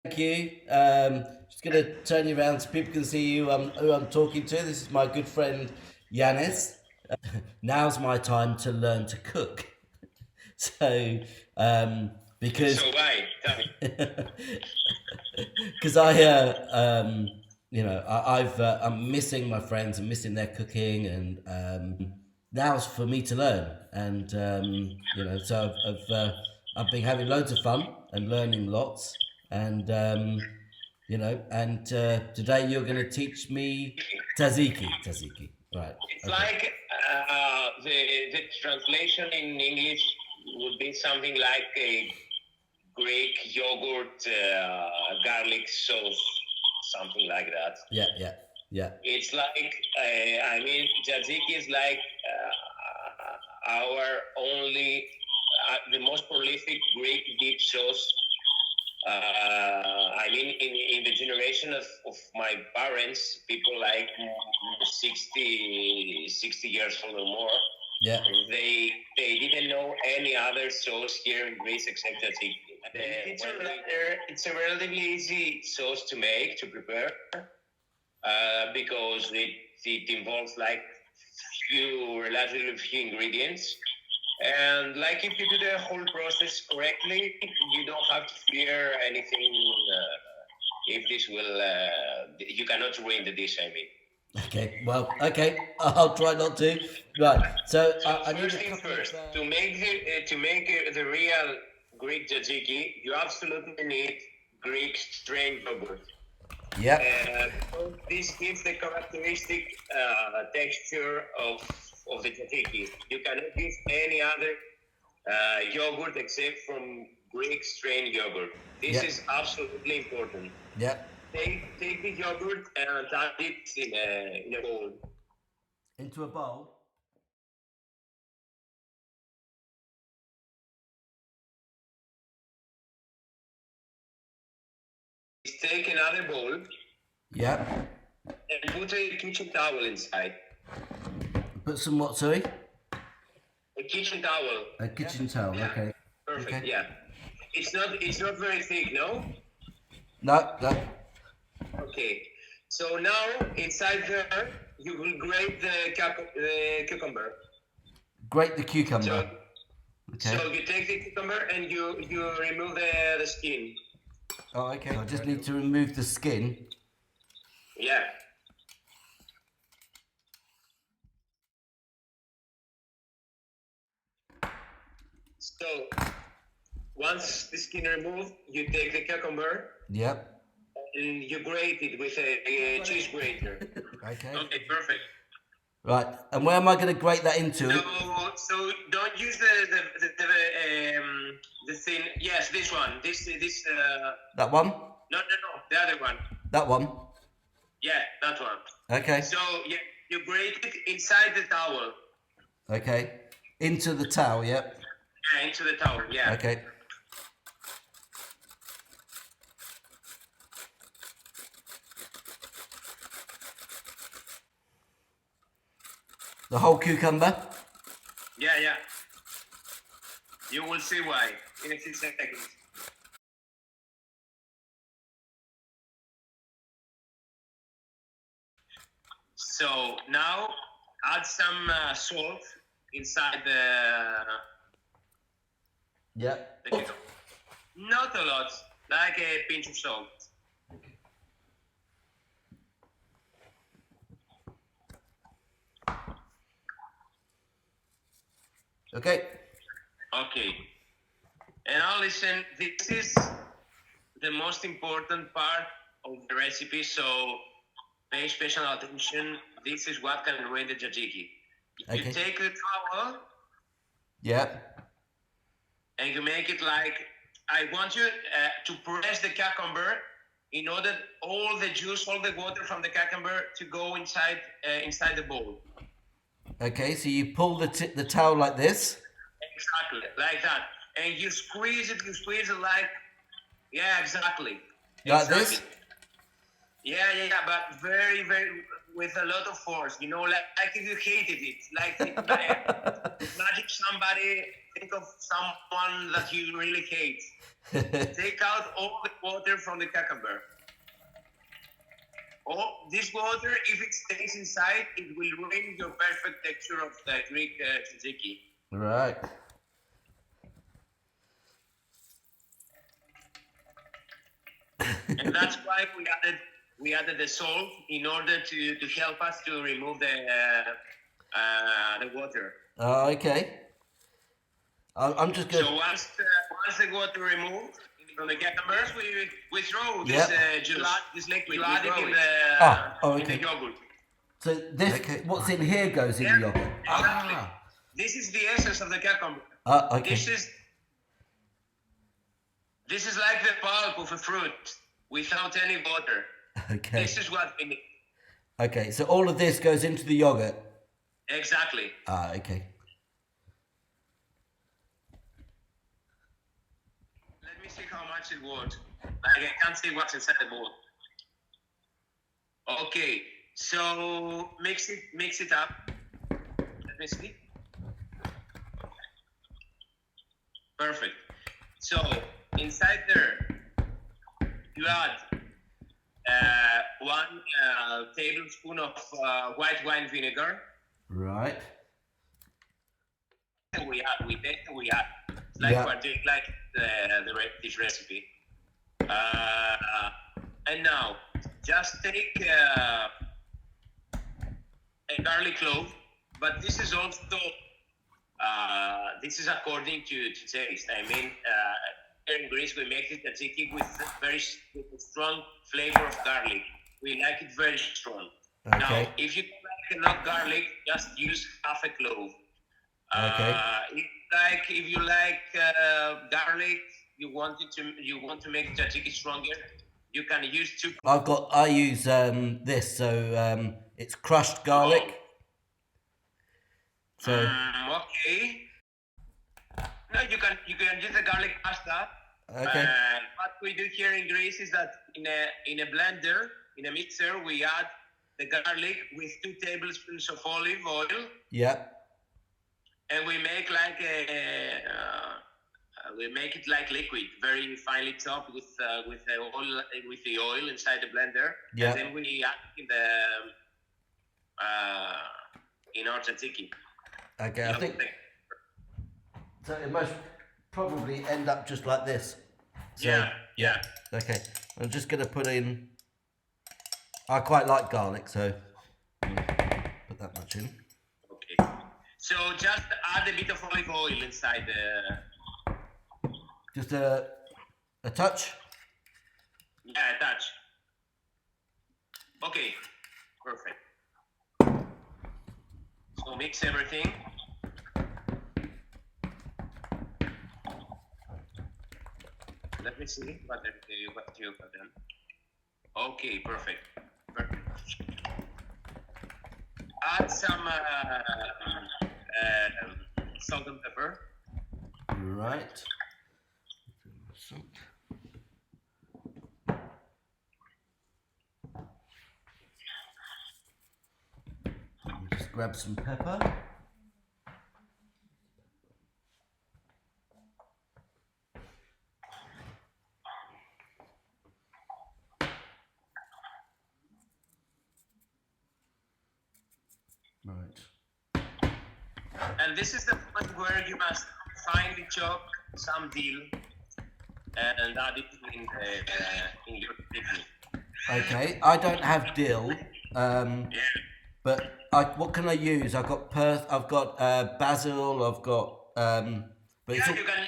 Thank you. Just going to turn you around so people can see who I'm talking to. This is my good friend Yanis. Now's my time to learn to cook. So, because So why? Tell me. because I'm missing my friends and missing their cooking, and now's for me to learn. And so I've been having loads of fun and learning lots, and today you're going to teach me tzatziki, right? It's Okay. like the translation in English would be something like a Greek yogurt garlic sauce, something like that. Yeah, yeah, yeah. It's like tzatziki is like our only the most prolific Greek deep sauce. In the generation of my parents, people like 60 years old or more, Yeah. they didn't know any other sauce here in Greece except tzatziki. It's a relatively easy sauce to make, to prepare, because it involves like relatively few ingredients. And like if you do the whole process correctly, you don't have to fear anything. If this will, you cannot ruin the dish. I mean. Okay. Well. Okay. I'll try not to. Right. So So I need first a things couple of. first, to make the real Greek tzatziki, you absolutely need Greek strained yogurt. Yep. This gives the characteristic texture of the tzatziki. You cannot use any other yogurt except from Greek strained yogurt. This Yep. is absolutely important. Yep. Take the yogurt and add it in a bowl. Into a bowl. Take another bowl Yep. and put a kitchen towel inside. Put some what? Sorry. A kitchen towel. A kitchen towel. Yeah. Okay. Perfect. Okay. Yeah. It's not very thick, no? No. No. Okay. So now inside there you will grate the cucumber. Grate the So cucumber. Okay. so you take the cucumber and you remove the skin. Oh, okay. I just need to remove the skin. Yeah. So once the skin removed, you take the cucumber Yep. and you grate it with a cheese grater. Okay. Okay, perfect. Right. And where am I going to grate that into? So don't use the thin. Yes, this one. This. That one. No, the other one. That one. Yeah, that one. Okay. So yeah, you grate it inside the towel. Okay. Into the towel. Yep. Yeah, into the towel. Yeah. Okay. The whole cucumber. Yeah, yeah. You will see why in a few seconds. So now add some salt inside Yep. the cucumber. Not a lot, like a pinch of salt. Okay. Okay. And now listen, this is the most important part of the recipe, so pay special attention. This is what can ruin the tzatziki. Okay. You take the towel Yep. and you make it like, I want you to press the cucumber in order all the juice, all the water from the cucumber to go inside the bowl. Okay. So you pull the towel like this. Exactly, like that. And you squeeze it like, yeah, exactly. Like this? Yeah, but very, very with a lot of force. You know, like if you hated it, like imagine somebody, think of someone that you really hate. Take out all the water from the cucumber. Oh, this water, if it stays inside, it will ruin your perfect texture of the Greek tzatziki. Right. And that's why we added the salt in order to help us to remove the water. Okay. I'm just good. So once the water removed from the cucumbers, we throw this Yep. juice, this liquid, we add it in Okay. the yogurt. So this, what's in here goes in the yogurt. Exactly. This is the essence of the cucumber. Okay. This is like the pulp of a fruit without any water. Okay. This is what we need. Okay, so all of this goes into the yogurt. Exactly. Okay. Let me see how much it was. Like I can't see what's inside the bowl. Okay, so mix it up. Let me see. Perfect. So inside there, you add 1 tablespoon of white wine vinegar. Right. We add. It's like we're doing like this recipe. And now, just take a garlic clove, but this is also this is according to taste. I mean, here in Greece we make it tzatziki with a strong flavor of garlic. We like it very strong. Okay. Now, if you don't like enough garlic, just use half a clove. Okay. If you like garlic, you want to make tzatziki stronger, you can use 2. I use this, so it's crushed garlic. So okay. No, you can use the garlic pasta. Okay. What we do here in Greece is that in a blender, in a mixer, we add the garlic with 2 tablespoons of olive oil. Yeah. And we make like it like liquid, very finely chopped with the oil inside the blender. Yeah. And then we add in our tzatziki. Okay, I think so. It must probably end up just like this. So, yeah. Okay, I'm just gonna put in. I quite like garlic, so put that much in. Okay. So just add a bit of olive oil inside the. Just a touch. Yeah, a touch. Okay, perfect. So mix everything. Let me see what you have done. Okay, perfect. Add some salt and pepper. Right. Just grab some pepper. Right. And this is the point where you must finely chop some dill and add it in your cooking. Okay, I don't have dill. But what can I use? I've got basil. I've got but you can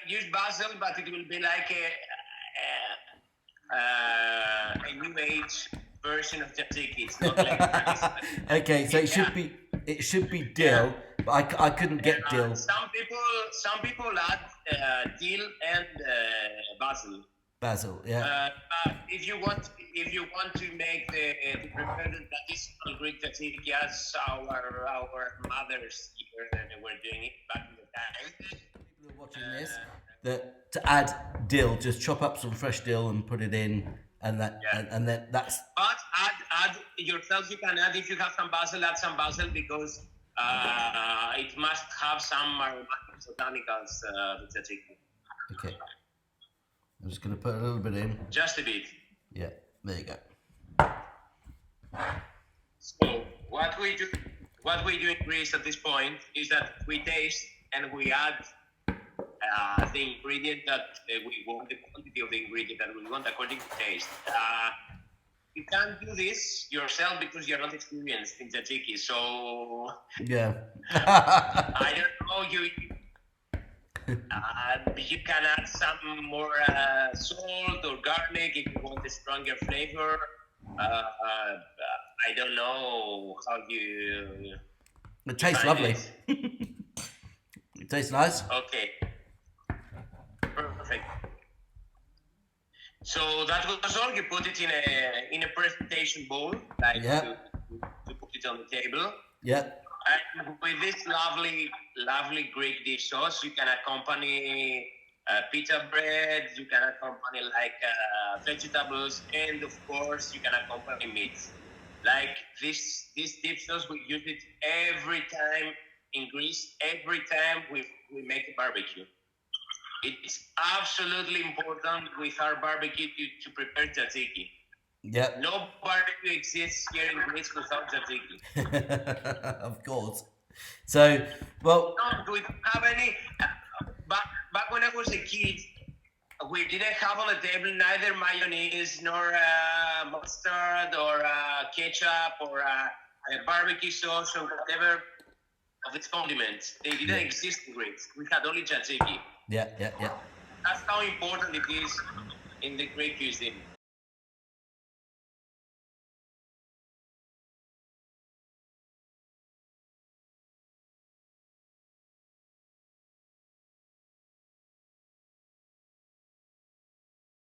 use basil, but it will be like a new age version of tzatziki. It's not like okay, so it should be dill, but I couldn't get dill. Some people add dill and basil. Basil, yeah. If you want to make to prepare the traditional Greek tzatziki as our mothers here they were doing it back in the time. People are watching this. To add dill, just chop up some fresh dill and put it in, and then that's But add yourself. You can add if you have some basil, add some basil because it must have some aromatic botanicals. The tzatziki. okay. I'm just gonna put a little bit in. Just a bit. Yeah, there you go. So what we do in Greece at this point is that we taste and we add the ingredient that we want, the quantity of the ingredient that we want according to taste. You can't do this yourself because you're not experienced in tzatziki. So Yeah. I don't know. You can add some more salt or garlic if you want a stronger flavor. I don't know how you. It tastes find lovely. it. It tastes nice. Okay, perfect. So that was all. You put it in a presentation bowl, like Yeah. to put it on the table. Yeah. And with this lovely Greek dish sauce, you can accompany pita bread. You can accompany like vegetables, and of course, you can accompany meat. Like this dip sauce, we use it every time in Greece. Every time we make a barbecue. It's absolutely important with our barbecue to prepare tzatziki. Yeah. No barbecue exists here in Greece without tzatziki. Of course. So, well, No, we don't have any. Back when I was a kid, we didn't have on the table neither mayonnaise nor mustard or ketchup or barbecue sauce or whatever of its condiments. They didn't exist in Greece. We had only tzatziki. yeah, yeah, yeah. That's how important it is in the Greek cuisine.